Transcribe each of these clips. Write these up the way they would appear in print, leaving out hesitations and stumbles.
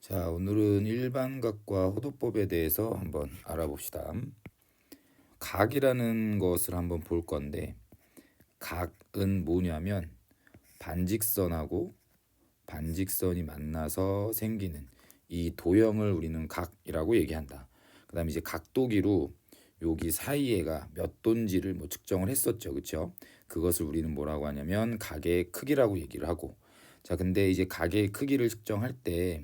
자, 오늘은 일반각과 호도법에 대해서 한번 알아봅시다. 각이라는 것을 한번 볼 건데, 각은 뭐냐면 반직선하고 반직선이 만나서 생기는 이 도형을 우리는 각이라고 얘기한다. 그 다음에 이제 각도기로 여기 사이에가 몇 도인지를 뭐 측정을 했었죠. 그렇죠? 그것을 우리는 뭐라고 하냐면 각의 크기라고 얘기를 하고, 자, 근데 이제 각의 크기를 측정할 때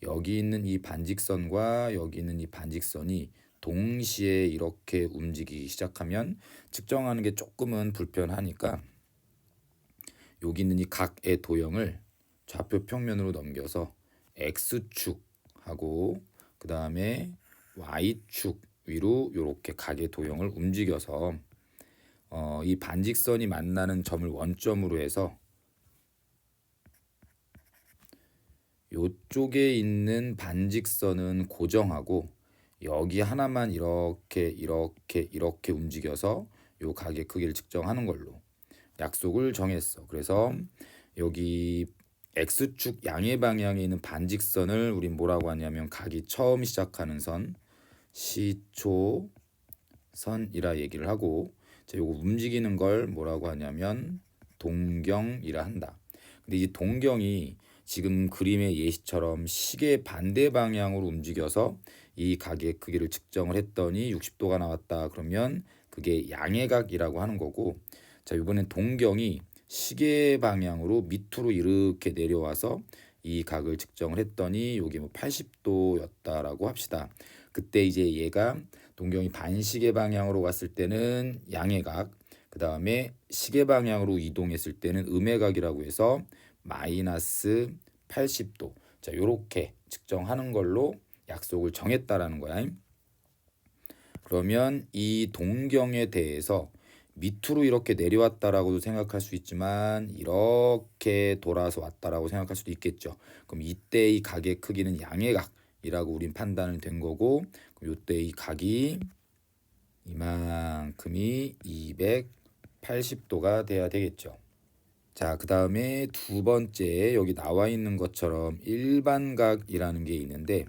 여기 있는 이 반직선과 여기 있는 이 반직선이 동시에 이렇게 움직이기 시작하면 측정하는 게 조금은 불편하니까 여기 있는 이 각의 도형을 좌표 평면으로 넘겨서 X축하고 그 다음에 Y축 위로 이렇게 각의 도형을 움직여서 이 반직선이 만나는 점을 원점으로 해서 요쪽에 있는 반직선은 고정하고 여기 하나만 이렇게 움직여서 요 각의 크기를 측정하는 걸로 약속을 정했어. 그래서 여기 X축 양의 방향에 있는 반직선을 우린 뭐라고 하냐면 각이 처음 시작하는 선 시초선이라 얘기를 하고, 자, 요거 움직이는 걸 뭐라고 하냐면 동경이라 한다. 근데 이 동경이 지금 그림의 예시처럼 시계 반대 방향으로 움직여서 이 각의 크기를 측정을 했더니 60도가 나왔다. 그러면 그게 양의 각이라고 하는 거고, 자, 이번엔 동경이 시계 방향으로 밑으로 이렇게 내려와서 이 각을 측정을 했더니 여기 뭐 80도였다라고 합시다. 그때 이제 얘가 동경이 반시계 방향으로 갔을 때는 양의 각, 그 다음에 시계 방향으로 이동했을 때는 음의 각이라고 해서 마이너스 80도. 자, 요렇게 측정하는 걸로 약속을 정했다라는 거야. 그러면 이 동경에 대해서 밑으로 이렇게 내려왔다라고도 생각할 수 있지만 이렇게 돌아서 왔다라고 생각할 수도 있겠죠. 그럼 이때 이 각의 크기는 양의 각이라고 우린 판단을 된 거고, 그럼 이때 이 각이 이만큼이 280도가 돼야 되겠죠. 자, 그 다음에 두 번째 여기 나와 있는 것처럼 일반각이라는 게 있는데,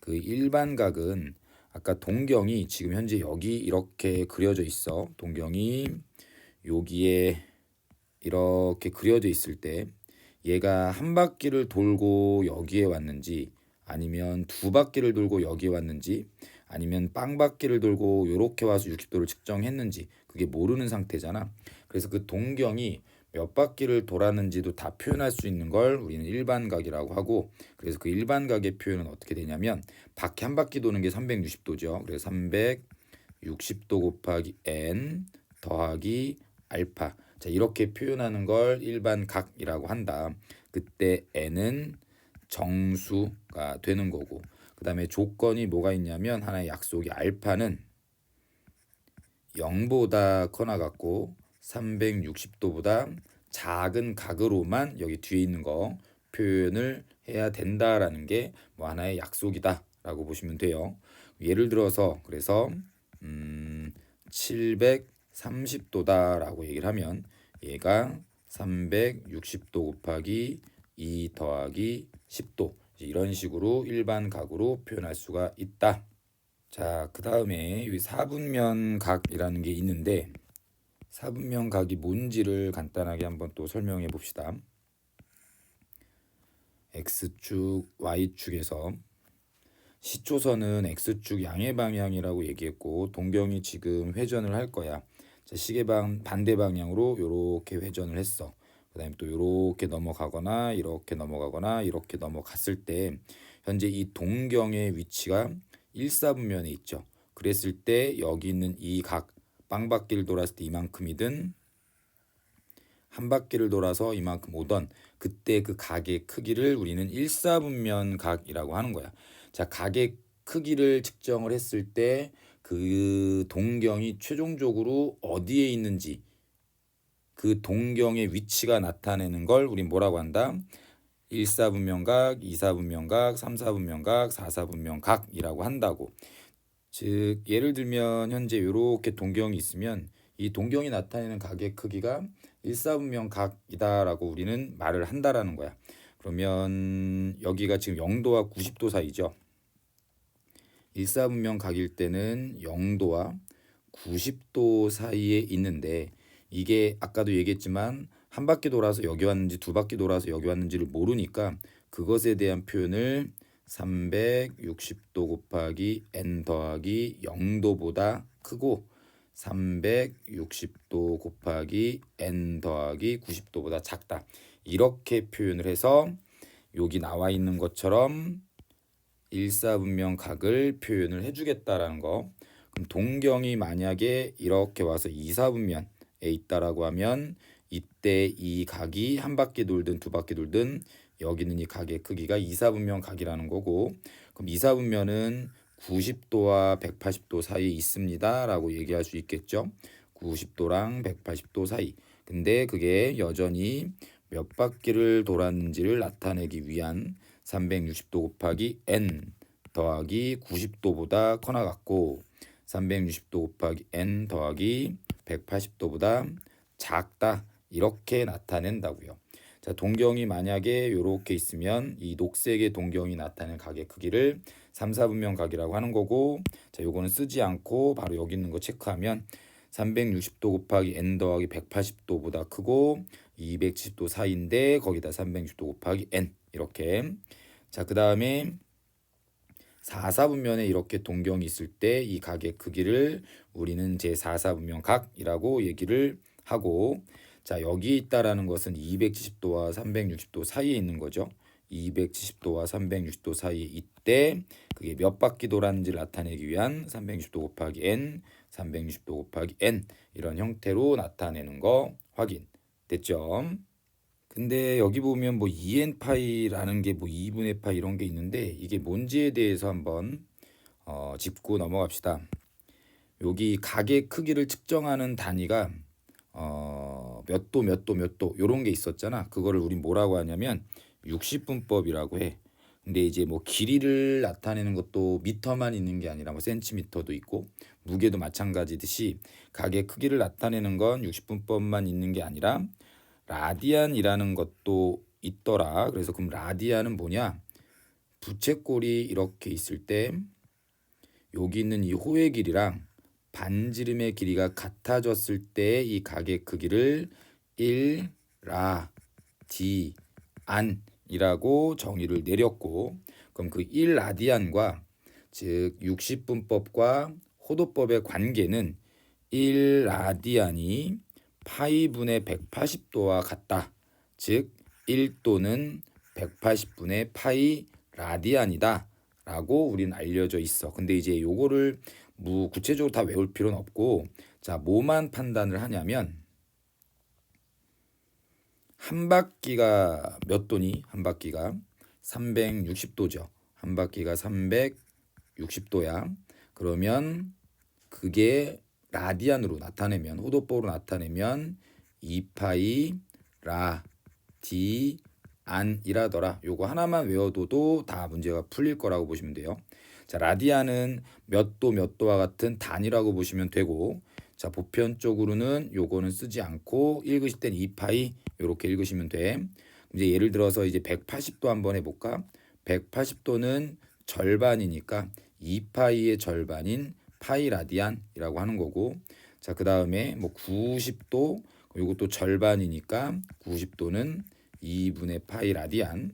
그 일반각은 아까 동경이 지금 현재 여기 이렇게 그려져 있어. 동경이 여기에 이렇게 그려져 있을 때 얘가 한 바퀴를 돌고 여기에 왔는지, 아니면 두 바퀴를 돌고 여기에 왔는지, 아니면 빵 바퀴를 돌고 이렇게 와서 60도를 측정했는지 그게 모르는 상태잖아. 그래서 그 동경이 몇 바퀴를 돌았는지도 다 표현할 수 있는 걸 우리는 일반각이라고 하고, 그래서 그 일반각의 표현은 어떻게 되냐면 바퀴 한 바퀴 도는 게 360도죠. 그래서 360도 곱하기 n 더하기 알파. 자, 이렇게 표현하는 걸 일반각이라고 한다. 그때 n은 정수가 되는 거고, 그 다음에 조건이 뭐가 있냐면 하나의 약속이 알파는 0보다 커나 같고 360도보다 작은 각으로만 여기 뒤에 있는 거 표현을 해야 된다라는 게 뭐 하나의 약속이다라고 보시면 돼요. 예를 들어서 그래서 730도다라고 얘기를 하면 얘가 360도 곱하기 2 더하기 10도, 이런 식으로 일반 각으로 표현할 수가 있다. 자, 그 다음에 이 사분면 각이라는 게 있는데, 사분면 각이 뭔지를 간단하게 한번 또 설명해 봅시다. X축, Y축에서 시초선은 X축 양의 방향이라고 얘기했고, 동경이 지금 회전을 할 거야. 자, 시계방 반대 방향으로 이렇게 회전을 했어. 그 다음에 또 이렇게 넘어가거나 이렇게 넘어가거나 이렇게 넘어갔을 때 현재 이 동경의 위치가 1사분면에 있죠. 그랬을 때 여기 있는 이 각, 빵바퀴를 돌았을 때 이만큼이든 한 바퀴를 돌아서 이만큼 오던 그때 그 각의 크기를 우리는 1사분면 각이라고 하는 거야. 자, 각의 크기를 측정을 했을 때 그 동경이 최종적으로 어디에 있는지 그 동경의 위치가 나타내는 걸 우린 뭐라고 한다? 1사분면각, 2사분면각, 3사분면각, 4사분면각이라고 한다고. 즉 예를 들면 현재 이렇게 동경이 있으면 이 동경이 나타내는 각의 크기가 1사분면 각이다라고 우리는 말을 한다라는 거야. 그러면 여기가 지금 0도와 90도 사이죠. 일사분명 각일 때는 0도와 90도 사이에 있는데 이게 아까도 얘기했지만 한 바퀴 돌아서 여기 왔는지 두 바퀴 돌아서 여기 왔는지를 모르니까 그것에 대한 표현을 360도 곱하기 n 더하기 0도보다 크고 360도 곱하기 n 더하기 90도보다 작다. 이렇게 표현을 해서 여기 나와 있는 것처럼 일사분명 각을 표현을 해주겠다라는 거. 그럼 동경이 만약에 이렇게 와서 이사분면에 있다라고 하면 이때 이 각이 한 바퀴 돌든 두 바퀴 돌든 여기는 이 각의 크기가 이사분면 각이라는 거고, 그럼 이사분면은 90도와 180도 사이에 있습니다 라고 얘기할 수 있겠죠. 90도랑 180도 사이. 근데 그게 여전히 몇 바퀴를 돌았는지를 나타내기 위한 360도 곱하기 n 더하기 90도보다 커나 같고 360도 곱하기 n 더하기 180도보다 작다. 이렇게 나타낸다고요. 자, 동경이 만약에 이렇게 있으면 이 녹색의 동경이 나타낸 각의 크기를 3, 4분면 각이라고 하는 거고, 자, 요거는 쓰지 않고 바로 여기 있는 거 체크하면 360도 곱하기 n 더하기 180도보다 크고 270도 사이인데 거기다 360도 곱하기 n 이렇게. 자, 그 다음에 4, 4분면에 이렇게 동경이 있을 때 이 각의 크기를 우리는 제4, 4분면 각이라고 얘기를 하고, 자, 여기 있다라는 것은 270도와 360도 사이에 있는 거죠. 270도와 360도 사이에 있대 그게 몇 바퀴 돌았는지를 나타내기 위한 360도 곱하기 n, 360도 곱하기 n 이런 형태로 나타내는 거 확인됐죠? 근데 여기 보면 뭐 2n 파이라는 게 뭐 2분의 파이 이런 게 있는데 이게 뭔지에 대해서 한번 짚고 넘어갑시다. 여기 각의 크기를 측정하는 단위가 몇 도 몇 도 몇 도 요런 게 있었잖아. 그거를 우리 뭐라고 하냐면 60분법이라고 해. 근데 이제 뭐 길이를 나타내는 것도 미터만 있는 게 아니라 뭐 센티미터도 있고 무게도 마찬가지듯이 각의 크기를 나타내는 건 60분법만 있는 게 아니라 라디안이라는 것도 있더라. 그래서 그럼 라디안은 뭐냐? 부채꼴이 이렇게 있을 때 여기 있는 이 호의 길이랑 반지름의 길이가 같아졌을 때 이 각의 크기를 1라디안이라고 정의를 내렸고, 그럼 그 1라디안과 즉 60분법과 호도법의 관계는 1라디안이 파이분의 180도와 같다. 즉 1도는 180분의 파이 라디안이다 라고 우리는 알려져 있어. 근데 이제 요거를 구체적으로 다 외울 필요는 없고, 자, 뭐만 판단을 하냐면 한 바퀴가 몇 도니? 한 바퀴가 360도죠. 한 바퀴가 360도야. 그러면 그게 라디안으로 나타내면, 호도법으로 나타내면 2파이 라디안이라더라. 요거 하나만 외워둬도 다 문제가 풀릴 거라고 보시면 돼요. 자, 라디안은 몇 도 몇 도와 같은 단위라고 보시면 되고, 자, 보편적으로는 요거는 쓰지 않고 읽으실 땐 2파이 요렇게 읽으시면 돼. 이제 예를 들어서 이제 180도 한번 해볼까? 180도는 절반이니까 2파이의 절반인 파이 라디안이라고 하는 거고, 자, 그 다음에 뭐 90도 요것도 절반이니까 90도는 2분의 파이 라디안.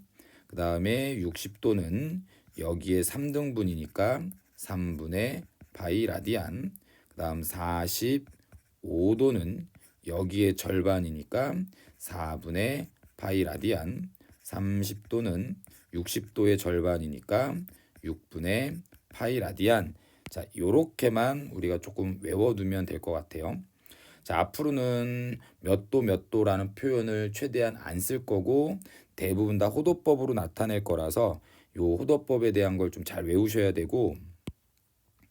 그 다음에 60도는 여기에 3등분이니까 3분의 파이 라디안. 그 다음 45도는 여기에 절반이니까 4분의 파이 라디안. 30도는 60도의 절반이니까 6분의 파이 라디안. 자, 요렇게만 우리가 조금 외워두면 될 것 같아요. 자, 앞으로는 몇 도 몇 도라는 표현을 최대한 안 쓸 거고 대부분 다 호도법으로 나타낼 거라서 요 호도법에 대한 걸 좀 잘 외우셔야 되고,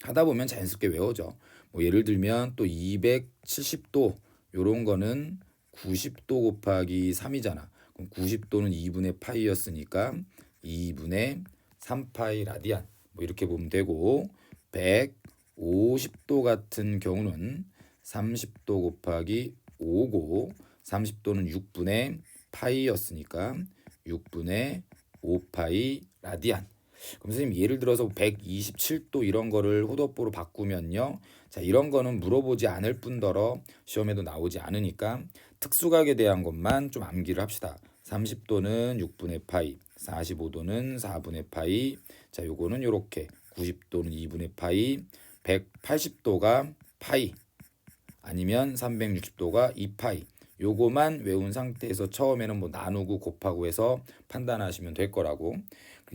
하다 보면 자연스럽게 외워져. 뭐 예를 들면 또 270도 요런 거는 90도 곱하기 3이잖아. 그럼 90도는 2분의 파이였으니까 2분의 3파이 라디안. 뭐 이렇게 보면 되고, 150도 같은 경우는 30도 곱하기 5고 30도는 6분의 파이였으니까 6분의 5파이 라디안. 그럼 선생님 예를 들어서 127도 이런 거를 호도법으로 바꾸면요. 자, 이런 거는 물어보지 않을 뿐더러 시험에도 나오지 않으니까 특수각에 대한 것만 좀 암기를 합시다. 30도는 6분의 파이, 45도는 4분의 파이. 자, 요거는 요렇게 90도는 2분의 파이, 180도가 파이 아니면 360도가 2파이. 요거만 외운 상태에서 처음에는 뭐 나누고 곱하고 해서 판단하시면 될 거라고.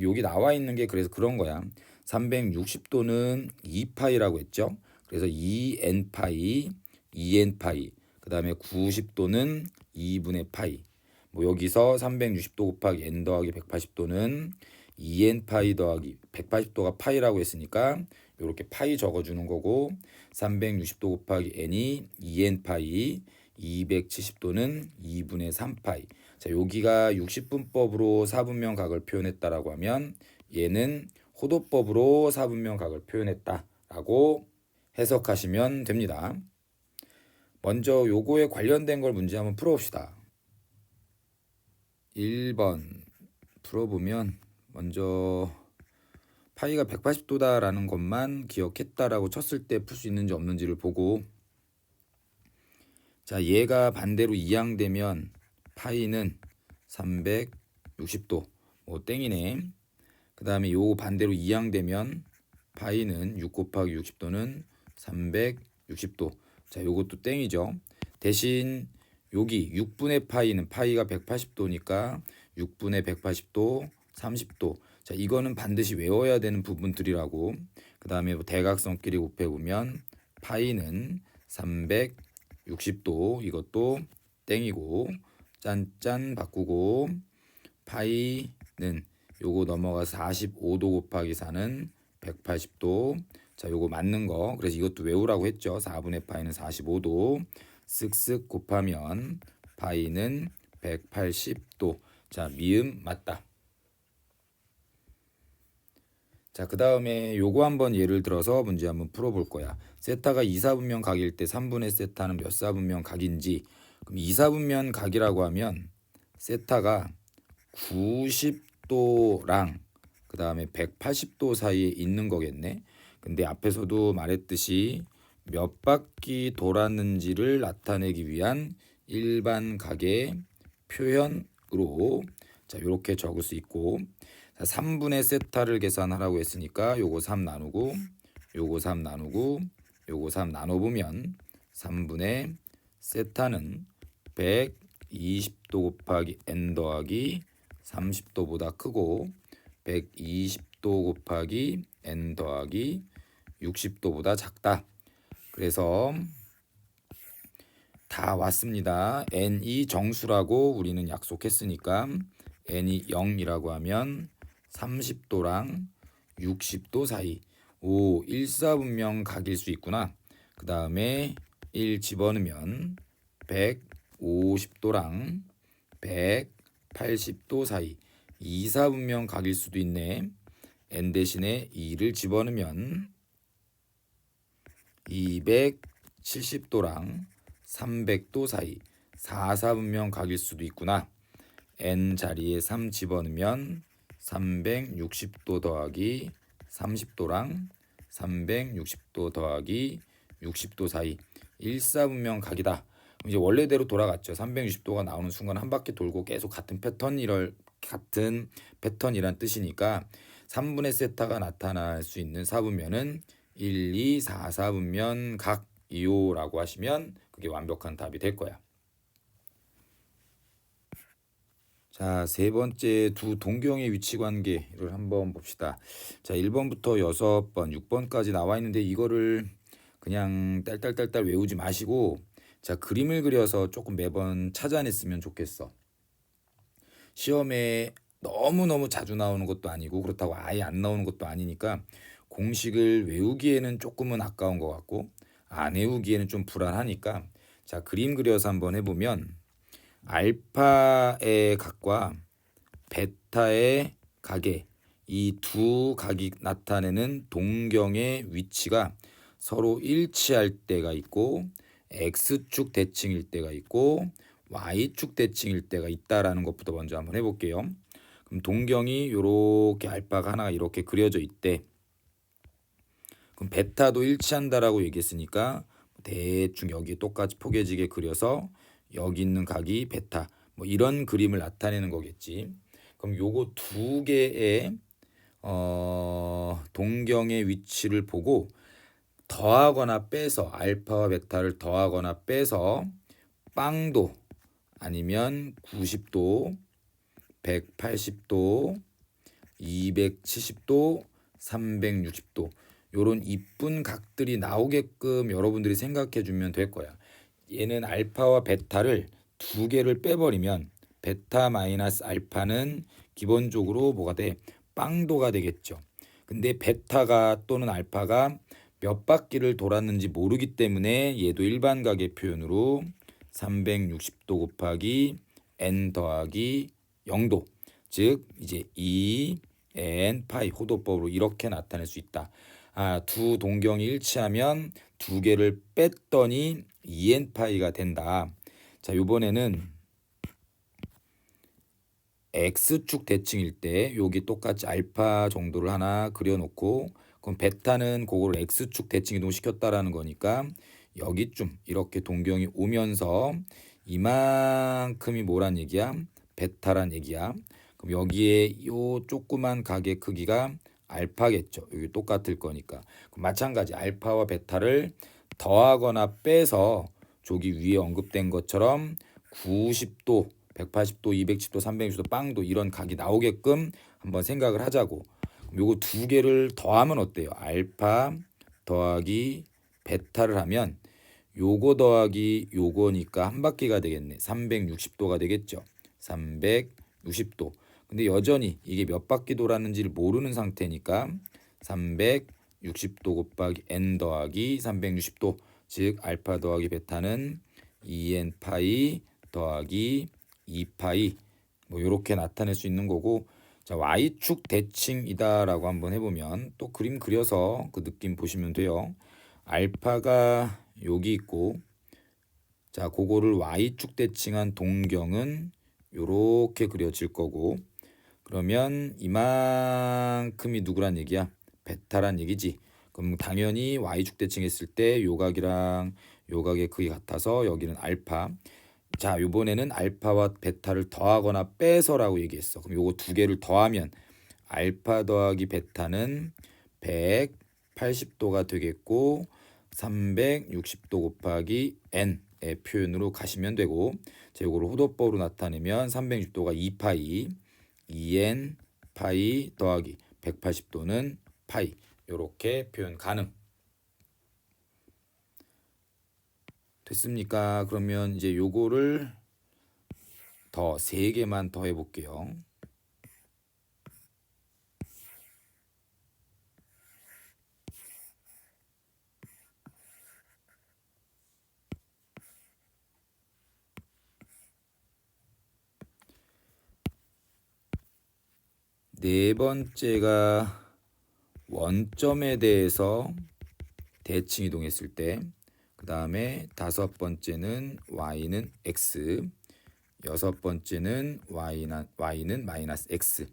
여기 나와 있는 게 그래서 그런 거야. 360도는 2파이라고 했죠. 그래서 2n파이, 2n파이. 그 다음에 90도는 2분의 파이. 뭐 여기서 360도 곱하기 n 더하기 180도는 2n파이 더하기 180도가 파이라고 했으니까 이렇게 파이 적어주는 거고, 360도 곱하기 n이 2n파이, 270도는 2분의 3파이. 자, 여기가 60분법으로 사분면각을 표현했다라고 하면 얘는 호도법으로 사분면각을 표현했다라고 해석하시면 됩니다. 먼저 요거에 관련된 걸 문제 한번 풀어봅시다. 1번 풀어보면 먼저 파이가 180도다라는 것만 기억했다라고 쳤을 때 풀 수 있는지 없는지를 보고, 자, 얘가 반대로 이항되면 파이는 360도, 뭐 땡이네. 그 다음에 요 반대로 이항되면 파이는 6 곱하기 60도는 360도. 자, 요것도 땡이죠. 대신 여기 6분의 파이는 파이가 180도니까 6분의 180도 30도. 자, 이거는 반드시 외워야 되는 부분들이라고. 그 다음에 뭐 대각선끼리 곱해보면 파이는 360도, 이것도 땡이고, 짠짠 바꾸고 파이는 요거 넘어가 45도 곱하기 4는 180도. 자, 요거 맞는 거. 그래서 이것도 외우라고 했죠. 4분의 파이는 45도. 쓱쓱 곱하면 파이는 180도. 자, 미음 맞다. 자, 그 다음에 요거 한번 예를 들어서 문제 한번 풀어볼 거야. 세타가 2사분면 각일 때 3분의 세타는 몇 사분면 각인지. 그럼 2사분면 각이라고 하면 세타가 90도랑 그 다음에 180도 사이에 있는 거겠네. 근데 앞에서도 말했듯이 몇 바퀴 돌았는지를 나타내기 위한 일반 각의 표현으로 자, 요렇게 적을 수 있고, 자, 3분의 세타를 계산하라고 했으니까 요거 3 나누고 요거 3 나누고 요거 3 나눠보면 3분의 세타는 120도 곱하기 n 더하기 30도보다 크고 120도 곱하기 n 더하기 60도보다 작다. 그래서 다 왔습니다. n이 정수라고 우리는 약속했으니까 n이 0이라고 하면 30도랑 60도 사이. 오, 1사분면 각일 수 있구나. 그 다음에 1 집어넣으면 150도랑 180도 사이. 2사분면 각일 수도 있네. n 대신에 2를 집어넣으면 270도랑 300도 사이. 4사분면 각일 수도 있구나. n 자리에 3 집어넣으면 360도 더하기 30도랑 360도 더하기 60도 사이. 1사분면 각이다. 이제 원래대로 돌아갔죠. 360도가 나오는 순간 한 바퀴 돌고 계속 같은 패턴이란 뜻이니까 3분의 세타가 나타날 수 있는 사분면은 1, 2, 4, 4분면 각이요라고 하시면 그게 완벽한 답이 될 거야. 자, 세 번째 두 동경의 위치 관계를 한번 봅시다. 자, 1번부터 6번, 6번까지 나와 있는데 이거를 그냥 딸딸딸딸 외우지 마시고, 자, 그림을 그려서 조금 매번 찾아냈으면 좋겠어. 시험에 너무너무 자주 나오는 것도 아니고 그렇다고 아예 안 나오는 것도 아니니까 공식을 외우기에는 조금은 아까운 것 같고 안 외우기에는 좀 불안하니까, 자, 그림 그려서 한번 해보면 알파의 각과 베타의 각의 이 두 각이 나타내는 동경의 위치가 서로 일치할 때가 있고 X축 대칭일 때가 있고 y축 대칭일 때가 있다라는 것부터 먼저 한번 해볼게요. 그럼 동경이 이렇게 알파가 하나가 이렇게 그려져 있대. 그럼 베타도 일치한다라고 얘기했으니까 대충 여기 똑같이 포개지게 그려서 여기 있는 각이 베타 뭐 이런 그림을 나타내는 거겠지. 그럼 요거 두 개의 동경의 위치를 보고 더하거나 빼서 알파와 베타를 더하거나 빼서 빵도 아니면 90도, 180도, 270도, 360도 요런 이쁜 각들이 나오게끔 여러분들이 생각해 주면 될 거야. 얘는 알파와 베타를 두 개를 빼버리면 베타 마이너스 알파는 기본적으로 뭐가 돼? 빵도가 되겠죠. 근데 베타가 또는 알파가 몇 바퀴를 돌았는지 모르기 때문에 얘도 일반각의 표현으로 360도 곱하기 n 더하기 0도 즉 이제 2n 파이 호도법으로 이렇게 나타낼 수 있다. 두 동경이 일치하면 두 개를 뺐더니 2n 파이가 된다. 자, 이번에는 x축 대칭일 때 여기 똑같이 알파 정도를 하나 그려놓고 그럼 베타는 그거를 x축 대칭 이동시켰다라는 거니까 여기쯤 이렇게 동경이 오면서 이만큼이 뭐란 얘기야? 베타란 얘기야. 그럼 여기에 요 조그만 각의 크기가 알파겠죠. 여기 똑같을 거니까. 그럼 마찬가지 알파와 베타를 더하거나 빼서 저기 위에 언급된 것처럼 90도, 180도, 210도, 360도, 빵도 이런 각이 나오게끔 한번 생각을 하자고. 요거 두 개를 더하면 어때요? 알파 더하기 베타를 하면 요거 더하기 요거니까 한 바퀴가 되겠네. 360도가 되겠죠. 360도. 근데 여전히 이게 몇 바퀴 돌았는지를 모르는 상태니까 360도 곱하기 n 더하기 360도 즉 알파 더하기 베타는 2n 파이 더하기 2파이 뭐 이렇게 나타낼 수 있는 거고. 자, y축 대칭이다라고 한번 해보면 또 그림 그려서 그 느낌 보시면 돼요. 알파가 여기 있고 자 그거를 y축 대칭한 동경은 요렇게 그려질 거고 그러면 이만큼이 누구란 얘기야? 베타란 얘기지. 그럼 당연히 y축 대칭했을 때 요각이랑 요각의 크기 같아서 여기는 알파. 자, 이번에는 알파와 베타를 더하거나 빼서라고 얘기했어. 그럼 요거 두 개를 더하면 알파 더하기 베타는 180도가 되겠고 360도 곱하기 n의 표현으로 가시면 되고 자, 요거를 호도법으로 나타내면 360도가 2파이 2n 파이 더하기 180도는 파이 요렇게 표현 가능. 됐습니까? 그러면 이제 요거를 더 3개만 더 해볼게요. 네 번째가 원점에 대해서 대칭 이동했을 때, 그 다음에 다섯 번째는 y는 x, 여섯 번째는 y는 마이너스 x.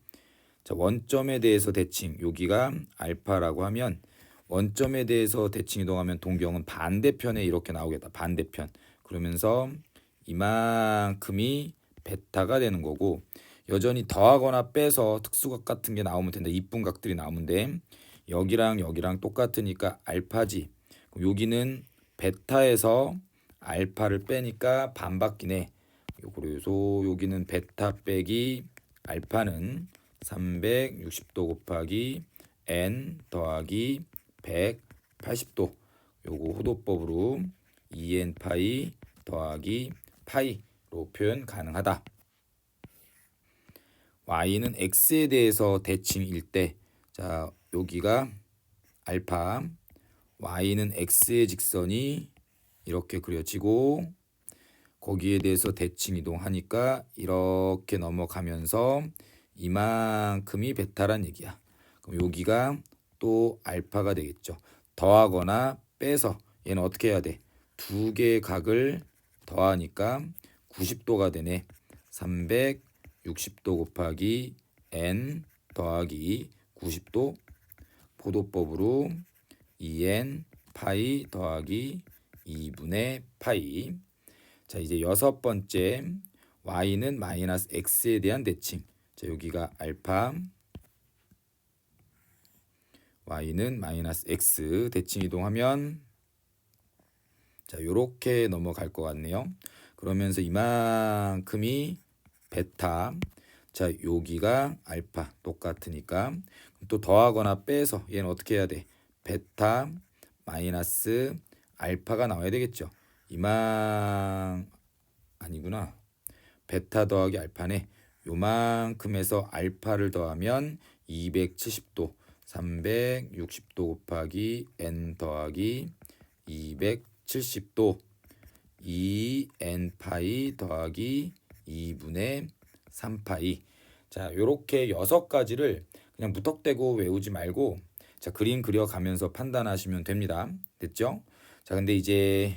자, 원점에 대해서 대칭, 여기가 알파라고 하면 원점에 대해서 대칭 이동하면 동경은 반대편에 이렇게 나오겠다. 반대편. 그러면서 이만큼이 베타가 되는 거고 여전히 더하거나 빼서 특수각 같은 게 나오면 된다. 이쁜 각들이 나오면 돼. 여기랑 여기랑 똑같으니까 알파지. 그럼 여기는 베타에서 알파를 빼니까 반바퀴네. 그래서 여기는 베타 빼기 알파는 360도 곱하기 n 더하기 180도. 요거 호도법으로 2n 파이 더하기 파이로 표현 가능하다. y는 x에 대해서 대칭일 때, 자 여기가 알파, y는 x의 직선이 이렇게 그려지고 거기에 대해서 대칭 이동하니까 이렇게 넘어가면서 이만큼이 베타란 얘기야. 그럼 여기가 또 알파가 되겠죠. 더하거나 빼서 얘는 어떻게 해야 돼? 두 개의 각을 더하니까 90도가 되네. 360도 곱하기 n 더하기 90도 포도법으로 2n 파이 더하기 2분의 파이. 자, 이제 여섯 번째 y는 마이너스 x에 대한 대칭. 자, 여기가 알파, y는 마이너스 x 대칭 이동하면 자, 요렇게 넘어갈 것 같네요. 그러면서 이만큼이 베타. 자, 여기가 알파 똑같으니까 또 더하거나 빼서 얘는 어떻게 해야 돼? 베타 마이너스 알파가 나와야 되겠죠. 아니구나. 베타 더하기 알파네. 요만큼에서 알파를 더하면 270도 360도 곱하기 n 더하기 270도 2n 파이 더하기 2분의 3파이. 자, 요렇게 여섯 가지를 그냥 무턱대고 외우지 말고 자, 그림 그려가면서 판단하시면 됩니다. 됐죠? 자, 근데 이제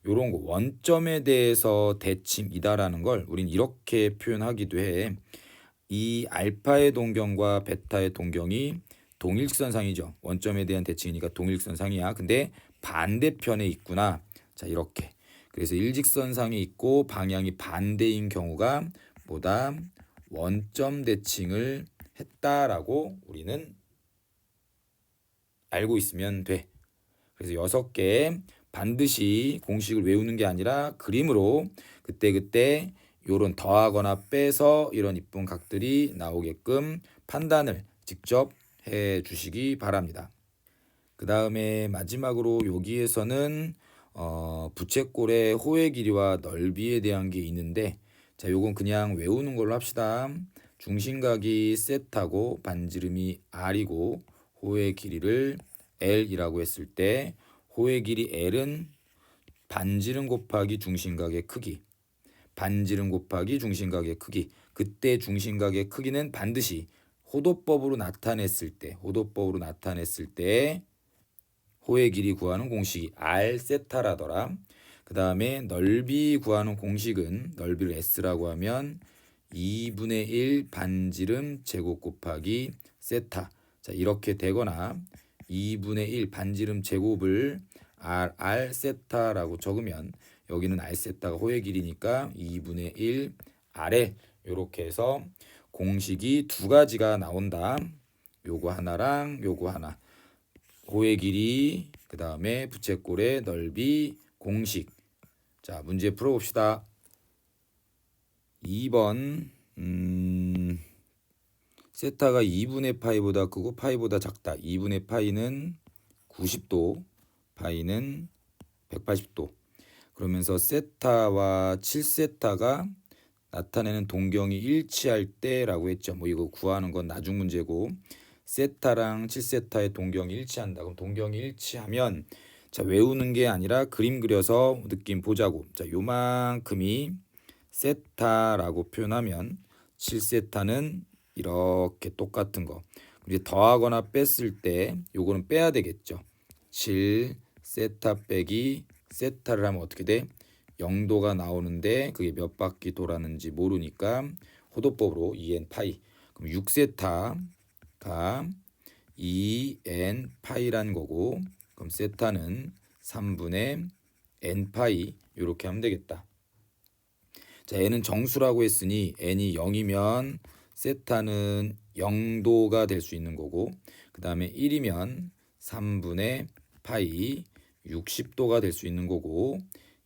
요런 거 원점에 대해서 대칭이다라는 걸 우린 이렇게 표현하기도 해. 이 알파의 동경과 베타의 동경이 동일선상이죠. 원점에 대한 대칭이니까 동일선상이야. 근데 반대편에 있구나. 자, 이렇게. 그래서 일직선상에 있고 방향이 반대인 경우가 뭐다? 원점 대칭을 했다라고 우리는 알고 있으면 돼. 그래서 6개 반드시 공식을 외우는 게 아니라 그림으로 그때그때 요런 더하거나 빼서 이런 이쁜 각들이 나오게끔 판단을 직접 해 주시기 바랍니다. 그 다음에 마지막으로 여기에서는 부채꼴의 호의 길이와 넓이에 대한 게 있는데 자, 요건 그냥 외우는 걸로 합시다. 중심각이 세타고 반지름이 r이고 호의 길이를 l이라고 했을 때 호의 길이 l은 반지름 곱하기 중심각의 크기, 반지름 곱하기 중심각의 크기. 그때 중심각의 크기는 반드시 호도법으로 나타냈을 때 호의 길이 구하는 공식이 r 세타라더라. 그 다음에 넓이 구하는 공식은 넓이를 s라고 하면 2분의 1 반지름 제곱 곱하기 세타. 자, 이렇게 되거나 2분의 1 반지름 제곱을 r 세타라고 적으면 여기는 r 세타가 호의 길이니까 2분의 1 r에 이렇게 해서 공식이 두 가지가 나온다. 요거 하나랑 요거 하나. 호의 길이 그 다음에 부채꼴의 넓이 공식. 자, 문제 풀어봅시다. 2번 세타가 2분의 파이보다 크고 파이보다 작다. 2분의 파이는 90도, 파이는 180도. 그러면서 세타와 7세타가 나타내는 동경이 일치할 때라고 했죠. 뭐 이거 구하는 건 나중 문제고 세타랑 7세타의 동경이 일치한다. 그럼 동경이 일치하면 자, 외우는 게 아니라 그림 그려서 느낌 보자고. 자, 요만큼이 세타라고 표현하면 7세타는 이렇게 똑같은 거. 이제 더하거나 뺐을 때 요거는 빼야 되겠죠. 7 세타 빼기 세타를 하면 어떻게 돼? 0도가 나오는데 그게 몇 바퀴 돌았는지 모르니까 호도법으로 2n 파이. 그럼 6세타가 2n 파이란 거고 그럼 세타는 3분의 n 파이 이렇게 하면 되겠다. 자, n은 정수라고 했으니 n이 0이면 세타는 0도가 될 수 있는 거고 그 다음에 1이면 3분의 파이 60도가 될 수 있는 거고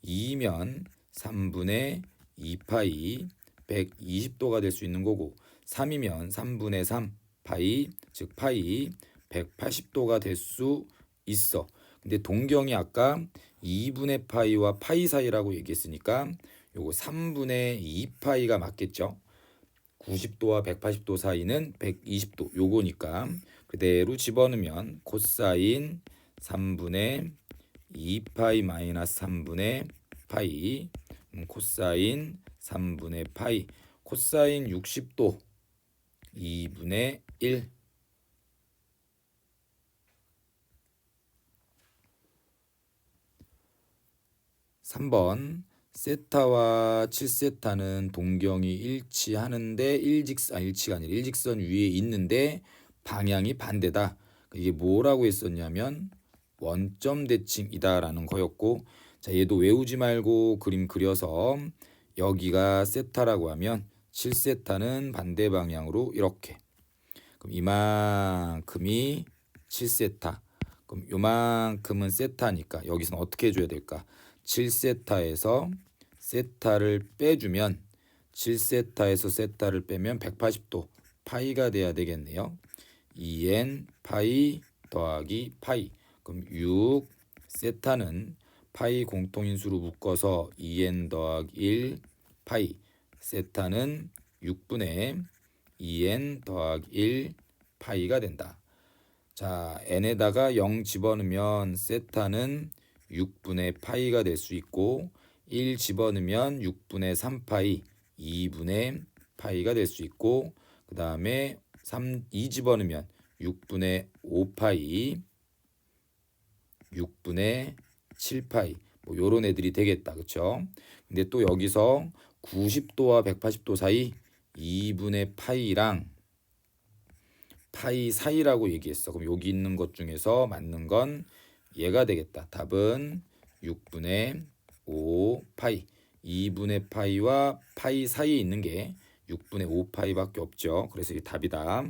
2면 3분의 2파이 120도가 될 수 있는 거고 3이면 3분의 3 파이 즉 파이 180도가 될 수 있어. 근데 동경이 아까 2분의 파이와 파이 사이라고 얘기했으니까 요거 3분의 2파이가 맞겠죠. 90도와 180도 사이는 120도 요거니까 그대로 집어넣으면 코사인 3분의 2파이 마이너스 3분의 파이 코사인 3분의 파이 코사인 60도 2분의 1 3번 세타와 7세타는 동경이 일치하는데 일치가 아니라 일직선 위에 있는데 방향이 반대다. 이게 뭐라고 했었냐면 원점 대칭이다라는 거였고, 자, 얘도 외우지 말고 그림 그려서 여기가 세타라고 하면 7세타는 반대 방향으로 이렇게. 그럼 이만큼이 7세타. 그럼 요만큼은 세타니까 여기서는 어떻게 해줘야 될까? 7세타에서 세타를 빼주면 7세타에서 세타를 빼면 180도 파이가 돼야 되겠네요. 2n 파이 더하기 파이. 그럼 6 세타는 파이 공통인수로 묶어서 2n 더하기 1 파이. 세타는 6분의 2n 더하기 1 파이가 된다. 자, n에다가 0 집어넣으면 세타는 6분의 파이가 될 수 있고 1 집어넣으면 6분의 3파이 2분의 파이가 될 수 있고, 그 다음에 2 집어넣으면 6분의 5파이 6분의 7파이 뭐 요런 애들이 되겠다. 그쵸? 근데 또 여기서 90도와 180도 사이 2분의 파이랑 파이 사이라고 얘기했어. 그럼 여기 있는 것 중에서 맞는 건 얘가 되겠다. 답은 6분의 5 파이. 2분의 파이와 파이 사이에 있는 게 6분의 5 파이밖에 없죠. 그래서 이게 답이다.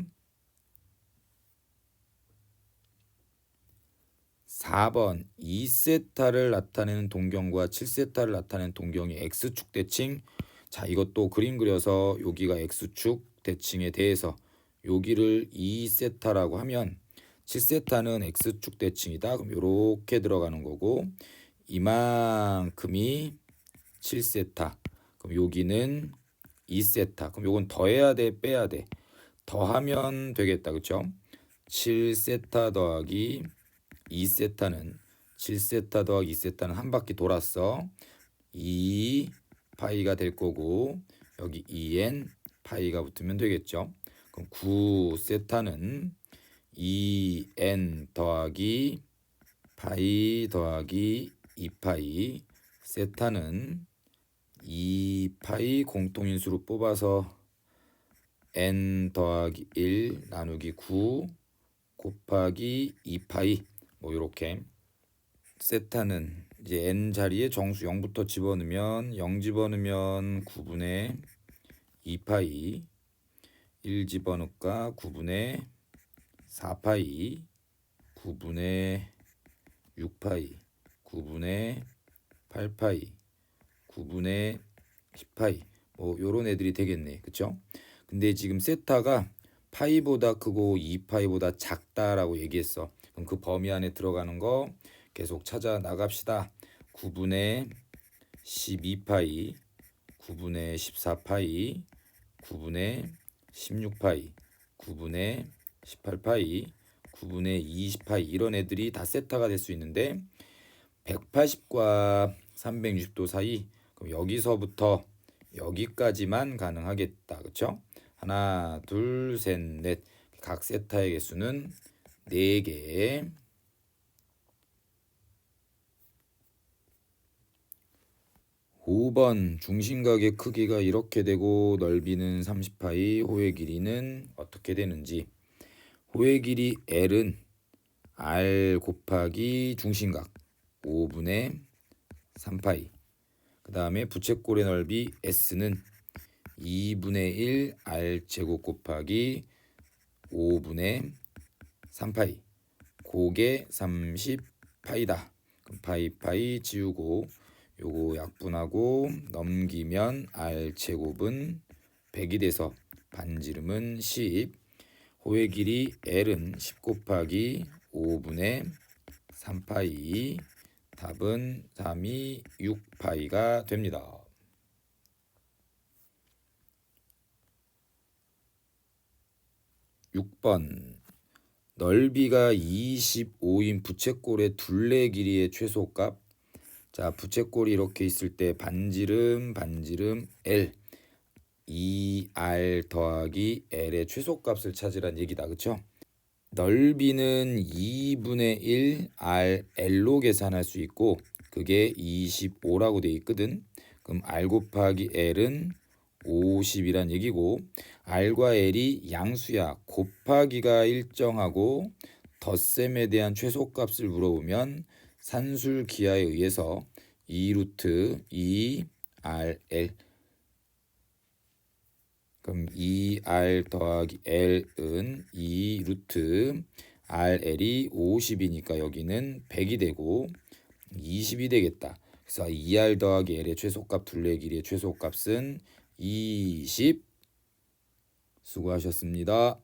4번 2세타를 나타내는 동경과 7세타를 나타내는 동경이 X축 대칭. 자, 이것도 그림 그려서 여기가 X축 대칭에 대해서 여기를 2세타라고 하면 7세타는 X축 대칭이다. 그럼 이렇게 들어가는 거고, 이만큼이 7세타. 그럼 여기는 2세타. 그럼 요건 더해야 돼, 빼야 돼? 더하면 되겠다. 그쵸? 7세타 더하기 2세타는 7세타 더하기 2세타는 한 바퀴 돌았어. 2 파이가 될 거고 여기 2n 파이가 붙으면 되겠죠. 그럼 9세타는 2n 더하기 파이 더하기 2파이. 세타는 2파이 공통인수로 뽑아서 n 더하기 1 나누기 9 곱하기 2파이 뭐 이렇게. 세타는 이제 n 자리에 정수 0부터 집어넣으면 0 집어넣으면 9분의 2파이, 1 집어넣을까 9분의 4파이, 9분의 6파이, 9분의 8파이, 9분의 10파이 뭐 요런 애들이 되겠네. 그쵸? 근데 지금 세타가 파이보다 크고 2파이보다 작다라고 얘기했어. 그럼 그 범위 안에 들어가는 거 계속 찾아 나갑시다. 9분의 12파이, 9분의 14파이, 9분의 16파이, 9분의 18파이, 9분의 20파이 이런 애들이 다 세타가 될 수 있는데 180과 360도 사이, 그럼 여기서부터 여기까지만 가능하겠다. 그쵸? 하나, 둘, 셋, 넷. 각 세타의 개수는 4개. 5번 중심각의 크기가 이렇게 되고 넓이는 30파이, 호의 길이는 어떻게 되는지. 호의 길이 L은 R 곱하기 중심각 5분의 3파이. 그 다음에 부채꼴의 넓이 S는 2분의 1 R 제곱 곱하기 5분의 3파이. 고개 30파이다. 그럼 파이 지우고 요거 약분하고 넘기면 R 제곱은 100이 돼서 반지름은 10. 호의 길이 L은 10 곱하기 5분의 3파이. 답은 3이 6파이가 됩니다. 6번 넓이가 25인 부채꼴의 둘레 길이의 최소값. 자, 부채꼴이 이렇게 있을 때 반지름 L 2R 더하기 L의 최소값을 찾으란 얘기다. 그쵸? 넓이는 2분의 1 RL로 계산할 수 있고 그게 25라고 돼 있거든. 그럼 R 곱하기 L은 50이란 얘기고 R과 L이 양수야. 곱하기가 일정하고 덧셈에 대한 최소값을 물어보면 산술 기하에 의해서 2루트 2RL 그럼 2R 더하기 L은 2루트 RL이 50이니까 여기는 100이 되고 20이 되겠다. 그래서 2R 더하기 L의 최소값 둘레 길이의 최소값은 20. 수고하셨습니다.